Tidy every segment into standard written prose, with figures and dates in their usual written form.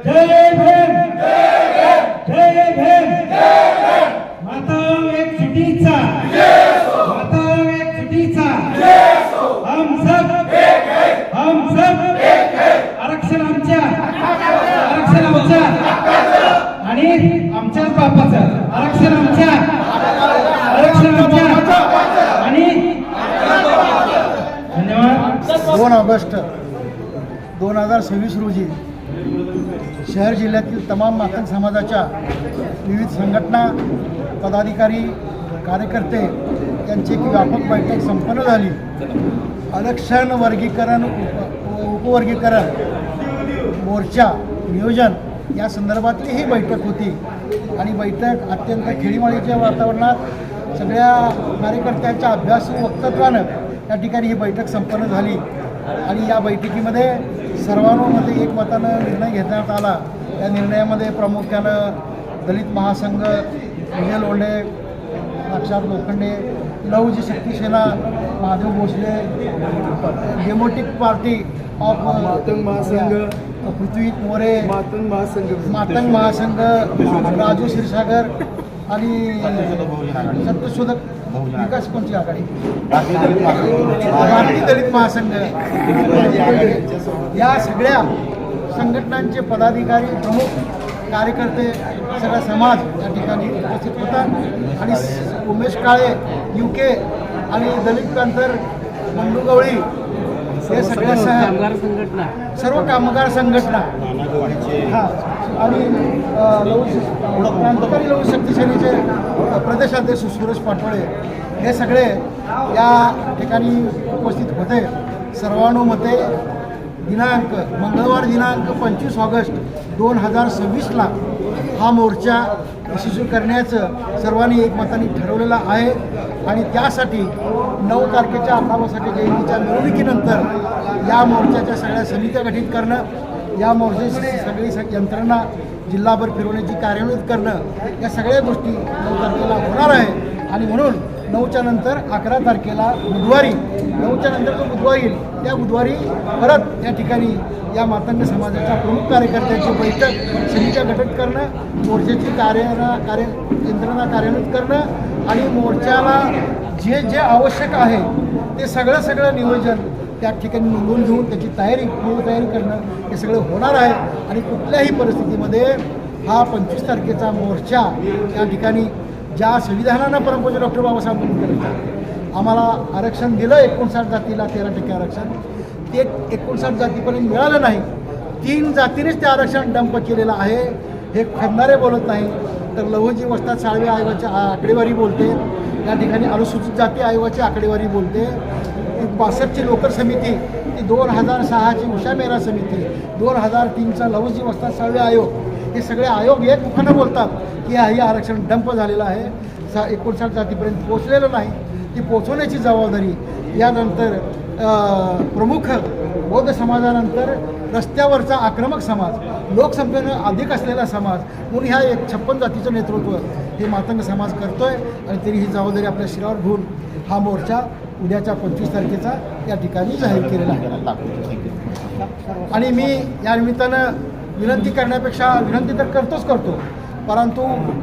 जय भीम जय भीम माता एक चिठीचा माता एक चिठीचा हम सब आरक्षण आमच्या आणि आमच्याच बापाचं आरक्षण आमच्या आणि धन्यवाद। 2 ऑगस्ट 2026 रोजी शहर जिल्ह्यातील तमाम मातंग समाजाच्या विविध संघटना पदाधिकारी कार्यकर्ते यांची एक व्यापक बैठक संपन्न झाली। आरक्षण वर्गीकरण उपवर्गीकरण मोर्चा नियोजन या संदर्भातली ही बैठक होती आणि बैठक अत्यंत खेळीमेळीच्या वातावरणात सगळ्या कार्यकर्त्यांच्या अभ्यासू वक्तव्यानं या ठिकाणी ही बैठक संपन्न झाली आणि या बैठकीमध्ये सर्वानुमते एकमतानं निर्णय घेण्यात आला। या निर्णयामध्ये प्रामुख्यानं दलित महासंघ, Vijay Londhe, Sakshat Lokhande, Lavji Shakti Sena, Mahadev Bhosale, democratic party of Matang Mahasangh, Prithvi More, Matang महासंघ, राजू क्षीरसागर आणि सत्यशोधक विकास पंच आघाडी, भारतीय दलित महासंघ या सगळ्या संघटनांचे पदाधिकारी प्रमुख कार्यकर्ते सगळा समाज या ठिकाणी उपस्थित होता आणि उमेश काळे UK आणि दलित पॅंथर बंडू गवळी हे सगळ्या सर्व कामगार संघटना आणि क्रांतिकारी लघु शक्ती सेनेचे प्रदेशाध्यक्ष सुरेश पाटोळे हे सगळे या ठिकाणी उपस्थित होते। सर्वानुमते दिनांक मंगळवार दिनांक 25 ऑगस्ट 2026ला हा मोर्चा यशस्वी करण्याचं सर्वांनी एकमताने ठरवलेलं आहे आणि त्यासाठी 9 तारखेच्या अण्णाभाऊ जयंतीच्या मिरवणुकीनंतर या मोर्चाच्या सगळ्या समित्या गठीत करणं, या मोर्चाची सगळी यंत्रणा जिल्हाभर फिरवण्याची कार्यान्वित करणं या सगळ्या गोष्टी 9 तारखेला होणार आहे आणि म्हणून 9च्या नंतर 11 तारखेला बुधवारी 9च्या नंतर जो बुधवार येईल त्या बुधवारी परत या ठिकाणी या मातंग समाजाच्या प्रमुख कार्यकर्त्यांची बैठक समित्या गठीत करणं, मोर्चाची यंत्रणा कार्यान्वित करणं आणि मोर्चाला जे जे आवश्यक आहे ते सगळं नियोजन त्या ठिकाणी नोंदवून घेऊन त्याची पूर्व तयारी करणं हे सगळं होणार आहे आणि कुठल्याही परिस्थितीमध्ये हा 25 तारखेचा मोर्चा या ठिकाणी ज्या संविधानानं परमपूज्य डॉक्टर बाबासाहेब आंबेडकर आम्हाला आरक्षण दिलं 59 जातीला 13% आरक्षण, ते 59 जातीपर्यंत मिळालं नाही। 3 जातीनेच ते आरक्षण डंप केलेलं आहे हे खंदारे बोलत नाही तर लहुजी वस्ताद साळवे आयोगाची आकडेवारी बोलते, या ठिकाणी अनुसूचित जाती आयोगाची आकडेवारी बोलते, 62ची लोकर समिती, ती 2006ची उषा मेहरा समिती, 2003चा लहुजी वस्ताद साळवे आयोग हे सगळे आयोग एकमुखानं बोलतात की हे आरक्षण डंप झालेलं आहे, 59 जातीपर्यंत पोचलेलं नाही। ती पोचवण्याची जबाबदारी यानंतर प्रमुख बौद्ध समाजानंतर रस्त्यावरचा आक्रमक समाज, लोकसंख्येनं अधिक असलेला समाज म्हणून ह्या 56 जातीचं नेतृत्व हे मातंग समाज करतोय आणि तरी ही जबाबदारी आपल्या शिरावर घेऊन हा मोर्चा उद्याच्या 25 तारखेचा या ठिकाणी जाहीर केलेला आहे। आणि मी या निमित्तानं विनंती करण्यापेक्षा विनंती तर करतो परंतु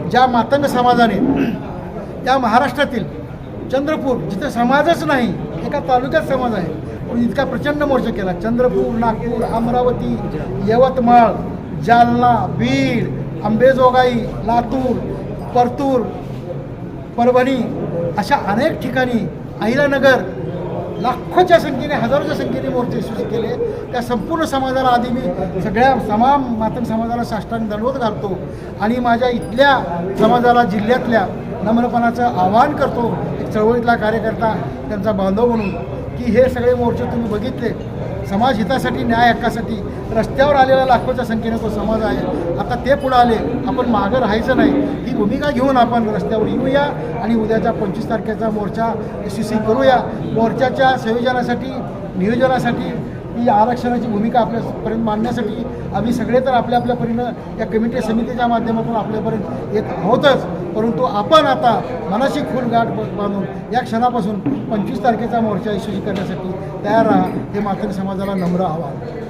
ज्या मातंग समाजाने त्या महाराष्ट्रातील चंद्रपूर जिथे समाजच नाही एका तालुक्यात समाज आहे पण इतका प्रचंड मोर्चा केला, चंद्रपूर, नागपूर, अमरावती, यवतमाळ, जालना, बीड, अंबेजोगाई, लातूर, परतूर, परभणी अशा अनेक ठिकाणी, अहिल्यानगर लाखोच्या संख्येने हजारोच्या संख्येने मोर्चे यशस्वी केले। त्या संपूर्ण समाजाला आधी मी सगळ्या तमाम मातंग समाजाला साष्टांग दंडवत घालतो आणि माझ्या इथल्या समाजाला जिल्ह्यातल्या नम्रपणाचं आवाहन करतो एक चळवळीतला कार्यकर्ता त्यांचा बांधव म्हणून की हे सगळे मोर्चे तुम्ही बघितले समाज हितासाठी न्याय हक्कासाठी रस्त्यावर आलेला लाखोच्या संख्येने तो समाज आहे। आता ते पुढे आले, आपण मागं राहायचं नाही ही भूमिका घेऊन आपण रस्त्यावर येऊया आणि उद्याच्या 25 तारखेचा मोर्चा यशस्वी करूया। मोर्चाच्या संयोजनासाठी नियोजनासाठी ही आरक्षणाची भूमिका आपल्यापर्यंत मांडण्यासाठी आम्ही सगळे तर आपल्या परीनं या कमिटी समितीच्या माध्यमातून आपल्यापर्यंत येत आहोतच, परंतु आपण आता मनाशी खून गाठ बांधून या क्षणापासून 25 तारखेचा मोर्चा यशस्वी करण्यासाठी तयार राहा हे मातंग समाजाला नम्र आवाहन।